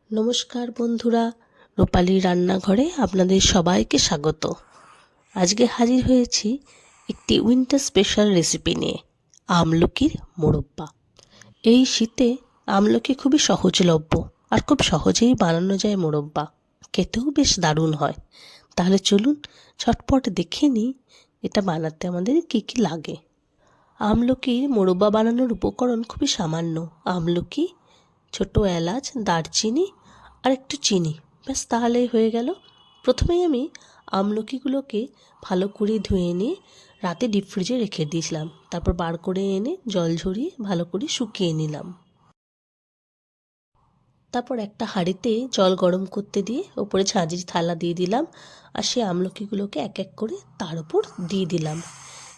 নমস্কার বন্ধুরা, রূপালীর রান্নাঘরে আপনাদের সবাইকে স্বাগত। আজকে হাজির হয়েছি একটি উইন্টার স্পেশাল রেসিপি নিয়ে, আমলকির মোরব্বা। এই শীতে আমলকি খুবই সহজলভ্য আর খুব সহজেই বানানো যায় মোরব্বা, খেতেও বেশ দারুণ হয়। তাহলে চলুন ঝটপট দেখে নিই এটা বানাতে আমাদের কী কী লাগে। আমলকির মোরব্বা বানানোর উপকরণ খুবই সামান্য। আমলকি, ছোট এলাচ, দারচিনি আর একটু চিনি, ব্যাস তাহলেই হয়ে গেল। প্রথমেই আমি আমলকিগুলোকে ভালো করে ধুয়ে নিয়ে রাতে ডিপ ফ্রিজে রেখে দিয়েছিলাম। তারপর বার করে এনে জল ঝরিয়ে ভালো করে শুকিয়ে নিলাম। তারপর একটা হাঁড়িতে জল গরম করতে দিয়ে ওপরে ঝাঁঝরি থালা দিয়ে দিলাম, আর সেই আমলকিগুলোকে এক এক করে তার উপর দিয়ে দিলাম।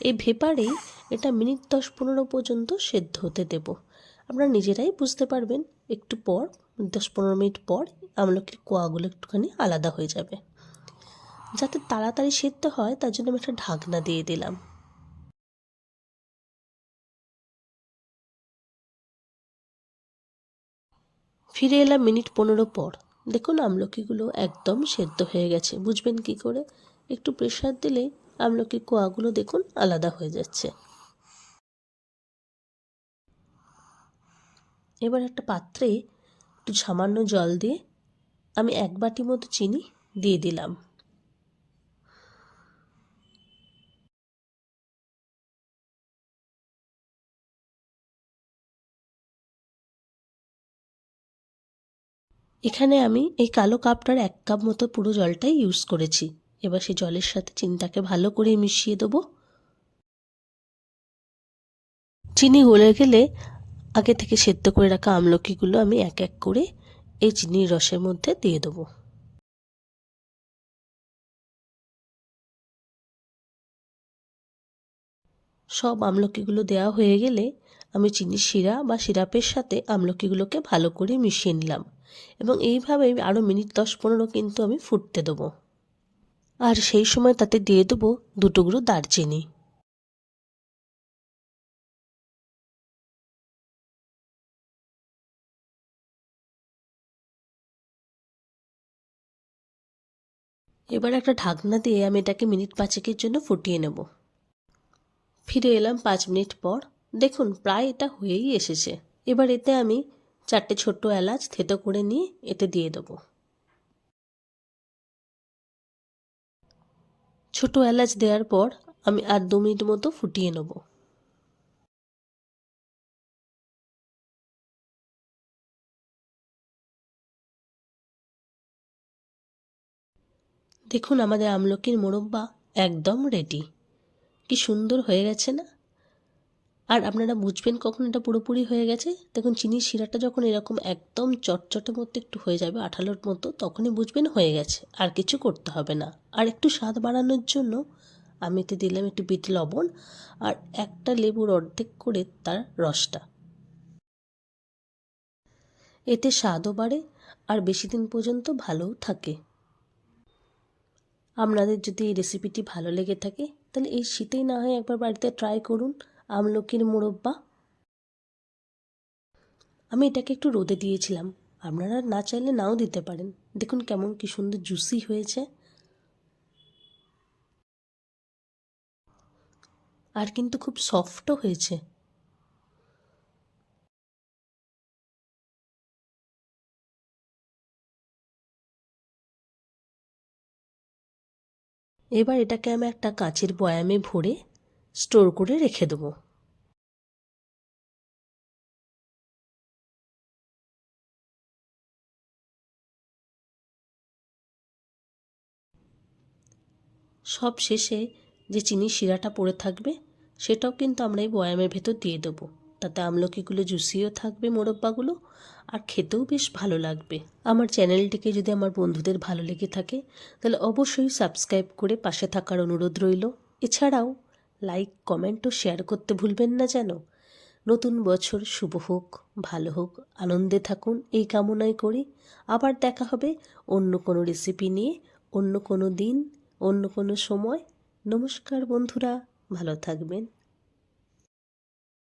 এই ভেপারেই এটা মিনিট 10-15 পর্যন্ত সেদ্ধ হতে দেব। আপনারা নিজেরাই বুঝতে পারবেন, একটু পর 10-15 মিনিট পর আমলকির কোয়াগুলো একটুখানি আলাদা হয়ে যাবে। যাতে তাড়াতাড়ি সেদ্ধ হয় তার জন্য আমি একটা ঢাকনা দিয়ে দিলাম। ফিরে এলাম মিনিট 15 পর। দেখুন আমলকিগুলো একদম সেদ্ধ হয়ে গেছে। বুঝবেন কি করে? একটু প্রেসার দিলে আমলকির কোয়াগুলো দেখুন আলাদা হয়ে যাচ্ছে। এবার একটা পাত্রে একটু সামান্য জল দিয়ে আমি 1 বাটি মতো চিনি দিয়ে দিলাম। এখানে আমি এই কালো কাপটার 1 কাপ মতো পুরো জলটাই ইউজ করেছি। এবার সেই জলের সাথে চিনিটাকে ভালো করে মিশিয়ে দেবো। চিনি গলে গেলে আগে থেকে সেদ্ধ করে রাখা আমলকিগুলো আমি এক এক করে এই চিনির রসের মধ্যে দিয়ে দেবো। সব আমলকিগুলো দেওয়া হয়ে গেলে আমি চিনির শিরা বা সিরাপের সাথে আমলকিগুলোকে ভালো করে মিশিয়ে নিলাম, এবং এইভাবেই আরও মিনিট 10-15 কিন্তু আমি ফুটতে দেবো। আর সেই সময় তাতে দিয়ে দেবো 2 টুকরো দারচিনি। এবার একটা ঢাকনা দিয়ে আমি এটাকে মিনিট 5-এর জন্য ফুটিয়ে নেব। ফিরে এলাম 5 মিনিট পর। দেখুন প্রায় এটা হয়েই এসেছে। এবার এতে আমি 4টে ছোট্ট এলাচ থেতো করে নিয়ে এতে দিয়ে দেবো। ছোট এলাচ দেওয়ার পর আমি আর 2 মিনিট মতো ফুটিয়ে নেব। দেখুন আমাদের আমলকির মোরব্বা একদম রেডি। কি সুন্দর হয়ে গেছে না? আর আপনারা বুঝবেন কখন এটা পুরোপুরি হয়ে গেছে? দেখুন চিনির শিরাটা যখন এরকম একদম চটচটে মতো একটু হয়ে যাবে, আঠালোর মতো, তখনই বুঝবেন হয়ে গেছে। আর কিছু করতে হবে না। আর একটু স্বাদ বাড়ানোর জন্য আমি এতে দিলাম একটু বিট লবণ আর একটা লেবুর অর্ধেক করে তার রসটা। এতে স্বাদও বাড়ে আর বেশি দিন পর্যন্ত ভালোও থাকে। আপনাদের যদি এই রেসিপিটি ভালো লেগে থাকে তাহলে এই শীতেই না হয় একবার বাড়িতে ট্রাই করুন আমলকির মোরব্বা। আমি এটাকে একটু রোদে দিয়েছিলাম, আপনারা না চাইলে নাও দিতে পারেন। দেখুন কেমন কি সুন্দর জুসি হয়েছে, আর কিন্তু খুব সফটও হয়েছে। এবার এটাকে আমি একটা কাঁচের বয়ামে ভরে স্টোর করে রেখে দেবো। সব শেষে যে চিনির শিরাটা পড়ে থাকবে সেটাও কিন্তু আমরা এই বয়ামের ভেতর দিয়ে দেবো। তাতে আমলকিগুলো জুসিও থাকবে মোরব্বাগুলো, আর খেতেও বেশ ভালো লাগবে। আমার চ্যানেলটিকে যদি আমার বন্ধুদের ভালো লেগে থাকে তাহলে অবশ্যই সাবস্ক্রাইব করে পাশে থাকার অনুরোধ রইল। এছাড়াও লাইক, কমেন্ট ও শেয়ার করতে ভুলবেন না যেন। নতুন বছর শুভ হোক, ভালো হোক, আনন্দে থাকুন এই কামনাই করি। আবার দেখা হবে অন্য কোনো রেসিপি নিয়ে, অন্য কোনো দিন, অন্য কোনো সময়। নমস্কার বন্ধুরা, ভালো থাকবেন।